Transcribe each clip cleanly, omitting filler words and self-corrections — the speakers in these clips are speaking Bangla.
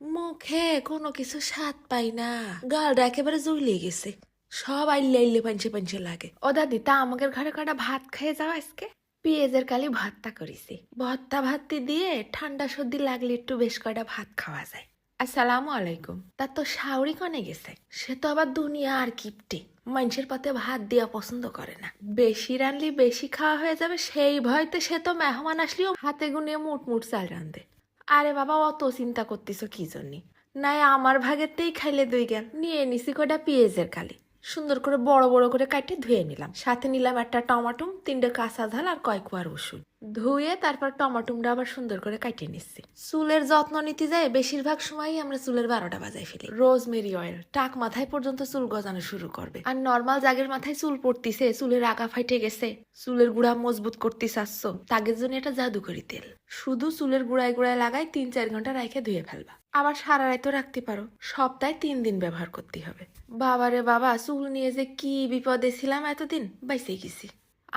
মুখে কোনো কিছু স্বাদ পাই না, গালটা একেবারে জ্বলে গেছে। সব আইলে আইলে পাঞ্চে পাঞ্চে লাগে। ও দাদি, তা আমাদের ঘরে কটা ভাত খেয়ে যাও আজকে। পেঁয়াজের কালি ভর্তা করিছি, ভর্তা ভাতি দিয়ে ঠান্ডা সর্দি লাগলে একটু বেশ কয়টা ভাত খাওয়া যায়। আসসালামু আলাইকুম। তা তো শাওরি কনে গেছে, সে তো আবার দুনিয়া আর কিপটে, মানুষের পাতে ভাত দিয়া পছন্দ করে না। বেশি রানলি বেশি খাওয়া হয়ে যাবে সেই ভয়তে সে তো মেহমান আসলেও হাতে গুনিয়ে মুট মুট চাল রান্ধে। আরে বাবা, অত চিন্তা করতেছো কি জন্যে? নাই আমার ভাগেরতেই খাইলে দুই জ্ঞান নিয়ে নিছি কটা পেঁয়াজের কালি, সুন্দর করে বড় বড় করে কাটে ধুয়ে নিলাম। সাথে নিলাম একটা টমাটো, 3টে কাঁচা ঝাল আর কয়েক কোয়া রসুন। ধুয়ে তারপর টমাটোমটা আবার সুন্দর করে কাটিয়ে নিচ্ছি। চুলের যত্ন নিতে যাই বেশিরভাগ সময়ই আমরা চুলের 12টা বাজাই ফেলি। রোজমেরি অয়েল টাক মাথায় পর্যন্ত চুল গজানো শুরু করবে। আর নর্মাল জাগের মাথায় চুল পড়তিছে, চুলের আগা ফাইটে গেছে, চুলের গুড়া মজবুত করতে চাচ্ছ, তাগের জন্য এটা জাদুকরি তেল। শুধু চুলের গুড়ায় গুড়ায় লাগাই 3-4 ঘন্টা রেখে ধুয়ে ফেলবা। আবার সারা রাতও রাখতে পারো, সপ্তাহে 3 দিন ব্যবহার করতে হবে। বাবারে বাবা, চুল নিয়ে যে কি বিপদে ছিলাম এতদিন, বাইসে গেছি।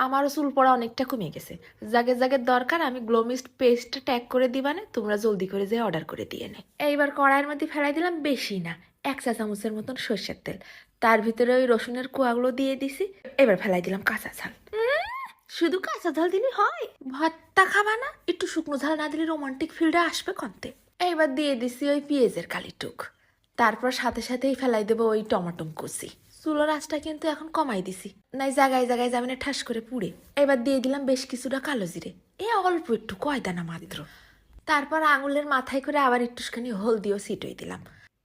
আমারও চুল পড়া অনেকটা কমে গেছে। জাগে জাগে দরকার আমি গ্লোমিস্ট পেস্ট ট্যাগ করে দিবানে, তোমরা জলদি করে যে অর্ডার করে দিয়ে নে। এইবার কড়াইয়ের মধ্যে ফেলাই দিলাম বেশি না, 1 চা চামচের মতন সর্ষের তেল। তার ভিতরে ওই রসুনের কোয়াগুলো দিয়ে দিছি। এবার ফেলাই দিলাম কাঁচা ঝাল। শুধু কাঁচা ঝাল দিলে হয়? ভর্তা খাবা না? একটু শুকনো ঝাল না দিলে রোমান্টিক ফিলটা আসবে কন্তে। এইবার দিয়ে দিছি ওই পেঁয়াজের কালিটুক। তারপর সাথে সাথেই ফেলাই দেবো ওই টমাটম কুচি। চুলোর আঁচটা কিন্তু এখন কমাই দিছি, নাই জায়গায় জায়গায় যাবে না ঠাস করে পুড়ে। এবার দিয়ে দিলাম বেশ কিছুটা কালো জিরে, অল্প একটু কয়দানা মাত্র। তারপর আঙুলের মাথায় করে আবার একটুখানি হলদিও ছিটই দিলাম।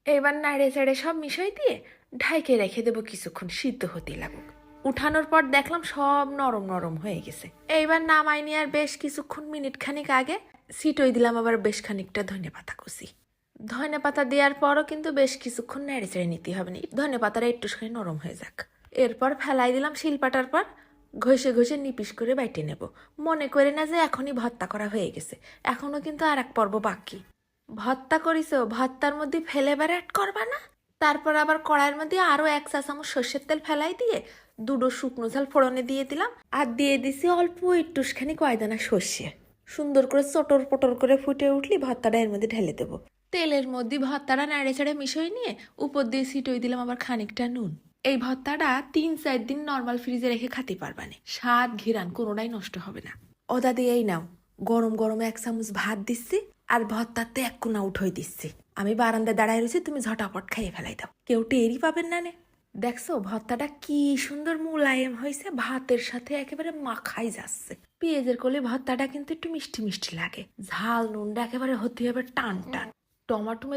এবার নাড়ে চাড়ে সব মিশাই দিয়ে ঢাইকে রেখে দেবো কিছুক্ষণ সিদ্ধ হতে লাগুক। উঠানোর পর দেখলাম সব নরম নরম হয়ে গেছে। এইবার নামাই নিয়ে আর বেশ কিছুক্ষণ মিনিট খানিক আগে ছিটই দিলাম আবার বেশ খানিকটা ধনেপাতা কুচি। ধনেপাতা দেওয়ার পরও কিন্তু বেশ কিছুক্ষণ নেড়ে চেড়ে নিতে হবে না, ধনেপাতাটা একটুখানি নরম হয়ে যাক। এরপর ফেলাই দিলাম শিলপাটার পর, ঘষে ঘষে নিপিস করে বাইটে নেব। মনে করে না যে এখনই ভর্তা করা হয়ে গেছে, এখনো কিন্তু আর এক পর্ব বাকি। ভর্তা করিস, ভর্তার মধ্যে ফেলে এবার অ্যাড করবা না। তারপর আবার কড়াইয়ের মধ্যে আরো 1 চা চামচ সর্ষের তেল ফেলাই দিয়ে 2টো শুকনো ঝাল ফোড়নে দিয়ে দিলাম। আর দিয়ে দিছি অল্প একটুখানি কয়দানা সর্ষে। সুন্দর করে চটর পটর করে ফুটে উঠলি ভর্তাটা এর মধ্যে ঢেলে দেবো। তেলের মধ্যে ভর্তাটা নেড়ে চেড়ে মিশিয়ে নিয়ে উপর দিয়ে ছিটই দিলাম আবার খানিকটা নুন। এই ভর্তাটা 3-4 দিন নর্মাল ফ্রিজে রেখে খেতে পারবানে, স্বাদ ঘিরান কোনোটাই নষ্ট হবে না। ওদা দিয়েই নাও, গরম গরম 1 চামচ ভাত দিচ্ছি আর ভর্তাতে 1 কোনা উঠোই দিচ্ছি। আমি বারান্দায় দাঁড়ায় রয়েছি, তুমি ঝটাপট খাইয়ে ফেলাই দাও, কেউ টেরই পাবেন না নে। দেখছো ভর্তাটা কি সুন্দর মুলায়েম হয়েছে, ভাতের সাথে একেবারে মাখাই যাচ্ছে। পেঁয়াজের কলি ভর্তাটা কিন্তু একটু মিষ্টি মিষ্টি লাগে, ঝাল নুনটা একেবারে হতে হবে টান টান। টমাটো